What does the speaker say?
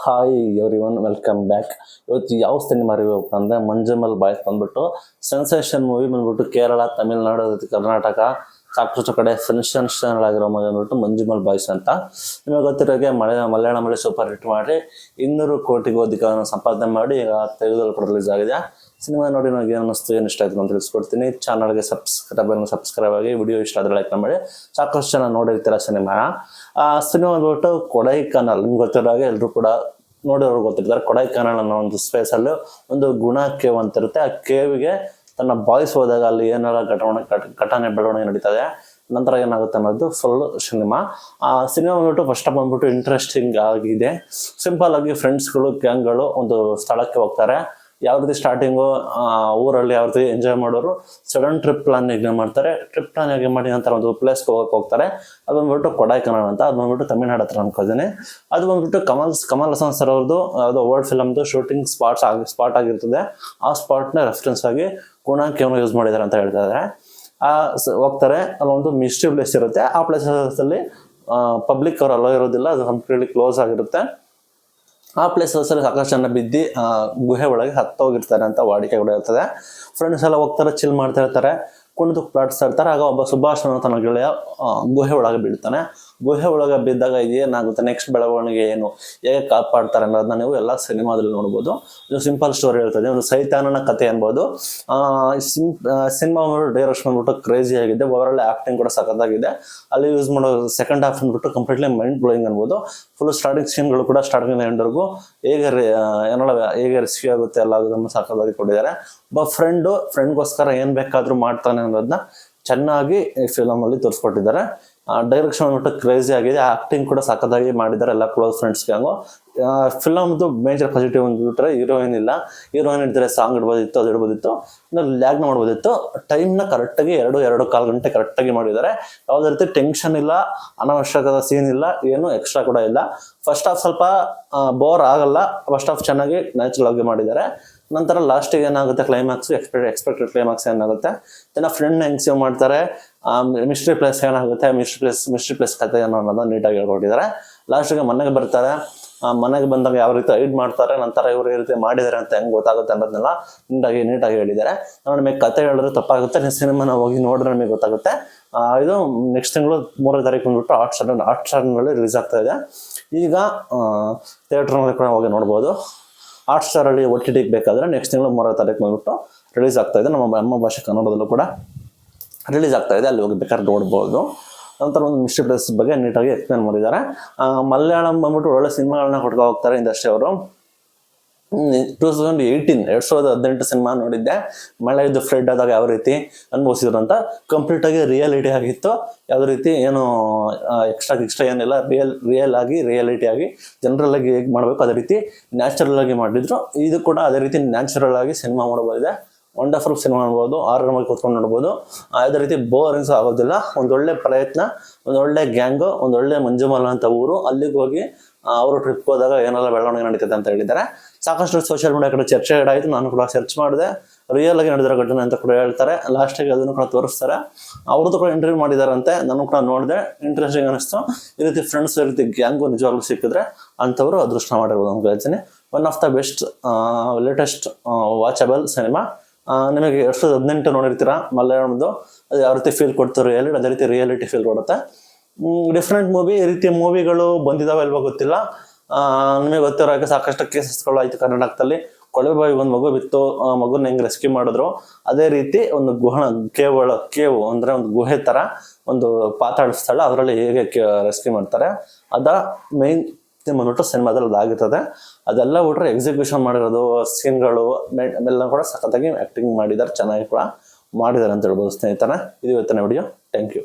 Hi everyone, welcome back. ಇವತ್ತು ಯಾವ cinema review ಅಂದರೆ ಮಂಜುಮಲ್ ಬಾಯ್ಸ್ ಬಂದ್ಬಿಟ್ಟು ಸೆನ್ಸೇಷನ್ ಮೂವಿ ಬಂದ್ಬಿಟ್ಟು ಕೇರಳ, ತಮಿಳುನಾಡು, ಕರ್ನಾಟಕ ಸಾಕಷ್ಟು ಕಡೆ ಸೆನ್ಸೇಷನ್ ಆಗಿರೋ ಮೂವಿ ಬಂದ್ಬಿಟ್ಟು ಮಂಜುಮಲ್ ಬಾಯ್ಸ್ ಅಂತ. ನಿಮಗೆ ಗೊತ್ತಿರೋಗೆ ಮಲಯಾಳಮಲ್ಲಿ ಸೂಪರ್ ಹಿಟ್ ಮಾಡಿ 200 ಕೋಟಿಗೂ ಅಧಿಕ ಸಂಪಾದನೆ ಮಾಡಿ ಈಗ ತೆಲುಗಲ್ಲಿ ಕೂಡ ರಿಲೀಸ್ ಆಗಿದೆ. ಸಿನಿಮಾ ನೋಡಿ ನನಗೆ ಏನು ಅನ್ನಿಸ್ತು, ಏನು ಇಷ್ಟ ಆಯಿತು ಅಂತ ತಿಳಿಸ್ಕೊಡ್ತೀನಿ. ಚಾನಲ್ಗೆ ಸಬ್ಸ್ಕ್ರೈಬ್ ಆಗಿ, ವಿಡಿಯೋ ಇಷ್ಟ ಆದರೆ ಲೈಕ್ ಮಾಡಿ. ಸಾಕಷ್ಟು ಜನ ನೋಡಿರ್ತೀರ ಸಿನಿಮಾ ಬಂದ್ಬಿಟ್ಟು ಕೊಡೈಕನಾಲ್. ನಿಮ್ಗೆ ಗೊತ್ತಿರೋ ಹಾಗೆ ಎಲ್ಲರೂ ಕೂಡ ನೋಡಿರೋರು ಗೊತ್ತಿರ್ತಾರೆ. ಕೊಡೈಕನಾಲ್ ಅನ್ನೋ ಒಂದು ಸ್ಪೇಸಲ್ಲಿ ಒಂದು ಗುಣ ಕೇವ್ ಅಂತ ಇರುತ್ತೆ. ಆ ಕೇವಿಗೆ ತನ್ನ ಬಾಯ್ಸ್ ಹೋದಾಗ ಅಲ್ಲಿ ಏನಾರ ಘಟನೆ ಬೆಳವಣಿಗೆ ನಡೀತದೆ, ನಂತರ ಏನಾಗುತ್ತೆ ಅನ್ನೋದು ಫುಲ್ ಸಿನಿಮಾ. ಬಂದ್ಬಿಟ್ಟು ಫಸ್ಟ್ ಆಫ್ ಬಂದ್ಬಿಟ್ಟು ಇಂಟ್ರೆಸ್ಟಿಂಗ್ ಆಗಿದೆ. ಸಿಂಪಲ್ ಆಗಿ ಫ್ರೆಂಡ್ಸ್ಗಳು, ಗ್ಯಾಂಗ್ಗಳು ಒಂದು ಸ್ಥಳಕ್ಕೆ ಹೋಗ್ತಾರೆ. ಯಾವ ರೀತಿ ಸ್ಟಾರ್ಟಿಂಗು ಊರಲ್ಲಿ ಯಾವ ರೀತಿ ಎಂಜಾಯ್ ಮಾಡೋರು ಸಡನ್ ಟ್ರಿಪ್ ಪ್ಲಾನ್ ಹೇಗೆ ಮಾಡ್ತಾರೆ. ಟ್ರಿಪ್ ಪ್ಲಾನ್ ಹೇಗೆ ಮಾಡಿ ನಂತರ ಒಂದು ಪ್ಲೇಸ್ಗೆ ಹೋಗ್ತಾರೆ. ಅದು ಬಂದ್ಬಿಟ್ಟು ಕೊಡೈಕನಾಲ್ ಅಂತ. ಅದು ಬಂದ್ಬಿಟ್ಟು ತಮಿಳ್ನಾಡು ಹತ್ರ ಅನ್ಕೋತೀನಿ. ಅದು ಬಂದ್ಬಿಟ್ಟು ಕಮಲ್ ಹಾಸನ್ ಸರ್ ಅವ್ರದ್ದು ಯಾವುದೋ ವರ್ಲ್ಡ್ ಫಿಲಮ್ದು ಶೂಟಿಂಗ್ ಸ್ಪಾಟ್ ಆಗಿರ್ತದೆ. ಆ ಸ್ಪಾಟ್ನ ರೆಫರೆನ್ಸ್ ಆಗಿ ಗುಣ ಕೇವ್ನ ಯೂಸ್ ಮಾಡಿದ್ದಾರೆ ಅಂತ ಹೇಳ್ತಾ ಇದ್ದಾರೆ. ಹೋಗ್ತಾರೆ, ಅಲ್ಲೊಂದು ಮಿಸ್ಟ್ರಿ ಪ್ಲೇಸ್ ಇರುತ್ತೆ. ಆ ಪ್ಲೇಸಲ್ಲಿ ಪಬ್ಲಿಕ್ ಅವ್ರು ಅಲೋ ಇರೋದಿಲ್ಲ, ಅದು ಕಂಪ್ಲೀಟ್ಲಿ ಕ್ಲೋಸ್ ಆಗಿರುತ್ತೆ. ಆ ಪ್ಲೇಸಲ್ಲಿ ಸಾಕಷ್ಟು ಜನ ಬಿದ್ದು ಗುಹೆ ಒಳಗೆ ಹತ್ತೋಗಿರ್ತಾರೆ ಅಂತ ವಾಡಿಕೆ ಕೂಡ ಇರ್ತದೆ. ಫ್ರೆಂಡ್ಸ್ ಎಲ್ಲ ಹೋಗ್ತಾರೆ, ಚಿಲ್ ಮಾಡ್ತಾ ಇರ್ತಾರೆ, ಕುಣಿದು ಪ್ಲಾಟ್ಸ್ತಾ ಇರ್ತಾರೆ. ಆಗ ಒಬ್ಬ ಸುಭಾಷ್ ಅನ್ನೋ ತನ್ನ ಗೆಳೆಯ ಗುಹೆ ಒಳಗೆ ಬೀಳ್ತಾನೆ. ಗುಹೆ ಒಳಗೆ ಬಿದ್ದಾಗ ಏನಾಗುತ್ತೆ, ನೆಕ್ಸ್ಟ್ ಬೆಳವಣಿಗೆ ಏನು, ಹೇಗೆ ಕಾಪಾಡ್ತಾರೆ ಅನ್ನೋದನ್ನ ನೀವು ಎಲ್ಲ ಸಿನಿಮಾದಲ್ಲಿ ನೋಡ್ಬೋದು. ಇದು ಸಿಂಪಲ್ ಸ್ಟೋರಿ ಇರ್ತದೆ, ಒಂದು ಸೈತಾನನ ಕಥೆ ಅನ್ಬೋದು. ಸಿನಿಮಾ ಡೈರೆಕ್ಷನ್ ಬಂದ್ಬಿಟ್ಟು ಕ್ರೇಜಿ ಆಗಿದೆ. ಓವರಾಲ್ ಆ್ಯಕ್ಟಿಂಗ್ ಕೂಡ ಸಖತ್ತಾಗಿದೆ. ಅಲ್ಲಿ ಯೂಸ್ ಮಾಡೋ ಸೆಕೆಂಡ್ ಹಾಫ್ ಅಂದ್ಬಿಟ್ಟು ಕಂಪ್ಲೀಟ್ಲಿ ಮೈಂಡ್ ಬ್ಲೋಯಿಂಗ್ ಅನ್ಬೋದು. ಫುಲ್ ಸ್ಟಾರ್ಟಿಂಗ್ ಸೀನ್ಗಳು ಕೂಡ ಸ್ಟಾರ್ಟಿಂಗ್ ಎಂಡ್ವರೆಗೂ ಹೇಗೆ ರಿಸ್ಕಿ ಆಗುತ್ತೆ ಎಲ್ಲ ಅದನ್ನು ಸಖತ್ತಾಗಿ ಕೊಟ್ಟಿದ್ದಾರೆ. ಒಬ್ಬ ಫ್ರೆಂಡ್ಗೋಸ್ಕರ ಏನು ಬೇಕಾದರೂ ಮಾಡ್ತಾನೆ ಅನ್ನೋದನ್ನ ಚೆನ್ನಾಗಿ ಈ ಫಿಲಮಲ್ಲಿ ತೋರಿಸ್ಕೊಟ್ಟಿದ್ದಾರೆ. ಡೈರೆಕ್ಷನ್ ಬಂದ್ಬಿಟ್ಟು ಕ್ರೇಜಿ ಆಗಿದೆ. ಆ್ಯಕ್ಟಿಂಗ್ ಕೂಡ ಸಖತ್ತಾಗಿ ಮಾಡಿದ್ದಾರೆ ಎಲ್ಲ ಕ್ಲೋಸ್ ಫ್ರೆಂಡ್ಸ್ ಗ್ಯಾಂಗು. ಫಿಲಮ್ದು ಮೇಜರ್ ಪಾಸಿಟಿವ್ ಅಂದ್ಬಿಟ್ರೆ ಹೀರೋಯಿನ್ ಇಲ್ಲ. ಹೀರೋಯಿನ್ ಇದ್ದರೆ ಸಾಂಗ್ ಇಡ್ಬೋದಿತ್ತು, ಅದು ಇಡ್ಬೋದಿತ್ತು, ಲ್ಯಾಗ್ನ ಮಾಡ್ಬೋದಿತ್ತು. ಟೈಮ್ನ ಕರೆಕ್ಟಾಗಿ 2.25 ಗಂಟೆ ಕರೆಕ್ಟಾಗಿ ಮಾಡಿದ್ದಾರೆ. ಯಾವುದೇ ರೀತಿ ಟೆನ್ಷನ್ ಇಲ್ಲ, ಅನಾವಶ್ಯಕದ ಸೀನ್ ಇಲ್ಲ, ಏನು ಎಕ್ಸ್ಟ್ರಾ ಕೂಡ ಇಲ್ಲ. ಫಸ್ಟ್ ಹಾಫ್ ಸ್ವಲ್ಪ ಬೋರ್ ಆಗಲ್ಲ. ಫಸ್ಟ್ ಹಾಫ್ ಚೆನ್ನಾಗಿ ನ್ಯಾಚುರಲ್ ಆಗಿ ಮಾಡಿದ್ದಾರೆ. ನಂತರ ಲಾಸ್ಟಿಗೆ ಏನಾಗುತ್ತೆ, ಕ್ಲೈಮ್ಯಾಕ್ಸ್ ಎಕ್ಸ್ಪೆಕ್ಟೆಡ್ ಕ್ಲೈಮ್ಯಾಕ್ಸ್ ಏನಾಗುತ್ತೆ, ಇದನ್ನ ಫ್ರೆಂಡ್ ಹೆಂಗೆ ಸೇವ್ ಮಾಡ್ತಾರೆ, ಮಿಸ್ಟ್ರಿ ಪ್ಲೇಸ್ ಏನಾಗುತ್ತೆ, ಮಿಸ್ಟ್ರಿ ಪ್ಲೇಸ್ ಕಥೆ ಅನ್ನೋದನ್ನ ನೀಟಾಗಿ ಹೇಳ್ಕೊಟ್ಟಿದ್ದಾರೆ. ಲಾಸ್ಟಿಗೆ ಮನೆಗೆ ಬರ್ತಾರೆ. ಮನೆಗೆ ಬಂದಾಗ ಯಾವ ರೀತಿ ಐಡ್ ಮಾಡ್ತಾರೆ, ನಂತರ ಇವರು ಈ ರೀತಿ ಮಾಡಿದ್ದಾರೆ ಅಂತ ಹೆಂಗೆ ಗೊತ್ತಾಗುತ್ತೆ ಅನ್ನೋದನ್ನೆಲ್ಲ ನೀಟಾಗಿ ಹೇಳಿದ್ದಾರೆ. ನಿಮಗೆ ಕತೆ ಹೇಳಿದ್ರೆ ತಪ್ಪಾಗುತ್ತೆ, ನೀವು ಸಿನಿಮಾನ ಹೋಗಿ ನೋಡಿದ್ರೆ ನಿಮಗೆ ಗೊತ್ತಾಗುತ್ತೆ. ಇದು ನೆಕ್ಸ್ಟ್ ತಿಂಗಳು 3ನೇ ತಾರೀಕು ಬಂದ್ಬಿಟ್ಟು ಹಾಟ್ಸ್ಟಾರ್ನಲ್ಲಿ ರಿಲೀಸ್ ಆಗ್ತಾ ಇದೆ. ಈಗ ಥಿಯೇಟ್ರ್ನಲ್ಲಿ ಕೂಡ ಹೋಗಿ ನೋಡ್ಬೋದು. ಹಾಟ್ಸ್ಟಾರಲ್ಲಿ OTT ಬೇಕಾದರೆ ನೆಕ್ಸ್ಟ್ ತಿಂಗಳು 3ನೇ ತಾರೀಕು ಬಂದ್ಬಿಟ್ಟು ರಿಲೀಸ್ ಆಗ್ತಾ ಇದೆ. ನಮ್ಮ ಅಮ್ಮ ಭಾಷೆ ಕನ್ನಡದಲ್ಲೂ ಕೂಡ ರಿಲೀಸ್ ಆಗ್ತಾ ಇದೆ, ಅಲ್ಲಿ ಹೋಗಿ ಬೇಕಾದ್ರೆ ನೋಡ್ಬೋದು. ನಂತರ ಒಂದು ಮಿಸ್ಟ್ರಿ ಪ್ಲೇಸ್ ಬಗ್ಗೆ ನೀಟಾಗಿ ಎಕ್ಸ್ಪ್ಲೇನ್ ಮಾಡಿದ್ದಾರೆ. ಮಲಯಾಳಂ ಬಂದ್ಬಿಟ್ಟು ಒಳ್ಳೆ ಸಿನಿಮಾಗಳನ್ನ ಕೊಡ್ಕೊ ಹೋಗ್ತಾರೆ ಇಂಡಸ್ಟ್ರಿ ಅವರು. 2018 ಸಿನಿಮಾ ನೋಡಿದ್ದೆ. ಮಳೆದು ಫ್ಲಡ್ ಆದಾಗ ಯಾವ ರೀತಿ ಅನುಭವಿಸಿದ್ರು ಅಂತ ಕಂಪ್ಲೀಟಾಗಿ ರಿಯಾಲಿಟಿ ಆಗಿತ್ತು. ಯಾವುದೇ ರೀತಿ ಏನು ಎಕ್ಸ್ಟ್ರಾ ಏನಿಲ್ಲ, ರಿಯಾಲಿಟಿ ಆಗಿ ಜನರಲ್ ಆಗಿ ಹೇಗೆ ಮಾಡಬೇಕು ಅದೇ ರೀತಿ ನ್ಯಾಚುರಲ್ ಆಗಿ ಮಾಡಿದ್ರು. ಇದು ಕೂಡ ಅದೇ ರೀತಿ ನ್ಯಾಚುರಲ್ ಆಗಿ ಸಿನಿಮಾ ಮಾಡಬಹುದಿದೆ. ವಂಡರ್ಫುಲ್ ಸಿನಿಮಾ ನೋಡ್ಬೋದು, ಆರಾಮಾಗಿ ಕೂತ್ಕೊಂಡು ನೋಡ್ಬೋದು. ಯಾವುದೇ ರೀತಿ ಬೋರಿಂಗ್ಸ್ ಆಗೋದಿಲ್ಲ. ಒಂದೊಳ್ಳೆ ಪ್ರಯತ್ನ, ಒಂದೊಳ್ಳೆ ಗ್ಯಾಂಗು, ಒಂದೊಳ್ಳೆ ಮಂಜುಮಲ್ ಅಂತ ಊರು. ಅಲ್ಲಿಗೆ ಹೋಗಿ ಅವರು ಟ್ರಿಪ್ ಹೋದಾಗ ಏನೆಲ್ಲ ಬೆಳವಣಿಗೆ ನಡೀತದೆ ಅಂತ ಹೇಳಿದ್ದಾರೆ. ಸಾಕಷ್ಟು ಸೋಷಿಯಲ್ ಮೀಡಿಯಾ ಕಡೆ ಚರ್ಚೆ ಆಯಿತು. ನಾನು ಕೂಡ ಸರ್ಚ್ ಮಾಡಿದೆ, ರಿಯಲ್ ಆಗಿ ನಡೆದಿರೋ ಘಟನೆ ಅಂತ ಕೂಡ ಹೇಳ್ತಾರೆ. ಲಾಸ್ಟಿಗೆ ಅದನ್ನು ಕೂಡ ತೋರಿಸ್ತಾರೆ. ಅವ್ರದ್ದು ಕೂಡ ಇಂಟರ್ವ್ಯೂ ಮಾಡಿದಾರಂತೆ, ನಾನು ಕೂಡ ನೋಡಿದೆ, ಇಂಟ್ರೆಸ್ಟಿಂಗ್ ಅನಿಸ್ತು. ಈ ರೀತಿ ಫ್ರೆಂಡ್ಸ್, ಈ ರೀತಿ ಗ್ಯಾಂಗು ನಿಜವಾಗ್ಲೂ ಸಿಕ್ಕಿದ್ರೆ ಅಂಥವ್ರು ಅದೃಷ್ಟ ಮಾಡಿರ್ಬೋದು ಅಂತ ಹೇಳ್ತೀನಿ. One of the best latest watchable cinema. ನಿಮಗೆ 2018 ನೋಡಿರ್ತೀರಾ ಮಲಯಾಳಂದು, ಅದು ಯಾವ ರೀತಿ ಫೀಲ್ ಕೊಡ್ತಾರೆ ಅದೇ ರೀತಿ ರಿಯಾಲಿಟಿ ಫೀಲ್ ಕೊಡುತ್ತೆ. Different movie. ಈ ರೀತಿಯ ಮೂವಿಗಳು ಬಂದಿದ್ದಾವೆ ಇಲ್ವೋ ಗೊತ್ತಿಲ್ಲ. ನಿಮಗೆ ಗೊತ್ತಿರೋ ಹಾಗೆ ಸಾಕಷ್ಟು ಕೇಸಸ್ಗಳು ಆಯಿತು ಕರ್ನಾಟಕದಲ್ಲಿ. ಕೊಳವೆ ಬಾವಿ ಒಂದು ಮಗು ಬಿತ್ತು, ಮಗುನ ಹೆಂಗೆ ರೆಸ್ಕ್ಯೂ ಮಾಡಿದ್ರು, ಅದೇ ರೀತಿ ಒಂದು ಕೇವು ಅಂದರೆ ಒಂದು ಗುಹೆ ಥರ ಒಂದು ಪಾತಾಳ ಸ್ಥಳ, ಅದರಲ್ಲಿ ಹೇಗೆ ರೆಸ್ಕ್ಯೂ ಮಾಡ್ತಾರೆ ಅದ ಮೇನ್ ಬಂದ್ಬಿಟ್ಟು ಸಿನಿಮಾದಲ್ಲಿ ಅದಾಗಿರ್ತದೆ. ಅದೆಲ್ಲ ಬಿಟ್ರೆ ಎಕ್ಸಿಕ್ಯೂಷನ್ ಮಾಡಿರೋದು, ಸೀನ್ಗಳು ಎಲ್ಲ ಕೂಡ ಸಖತ್ತಾಗಿ ಆ್ಯಕ್ಟಿಂಗ್ ಮಾಡಿದ್ದಾರೆ, ಚೆನ್ನಾಗಿ ಕೂಡ ಮಾಡಿದ್ದಾರೆ ಅಂತ ಹೇಳ್ಬೋದು ಸ್ನೇಹಿತರೆ. ಇದು ಇವತ್ತಿನ ವಿಡಿಯೋ. Thank you.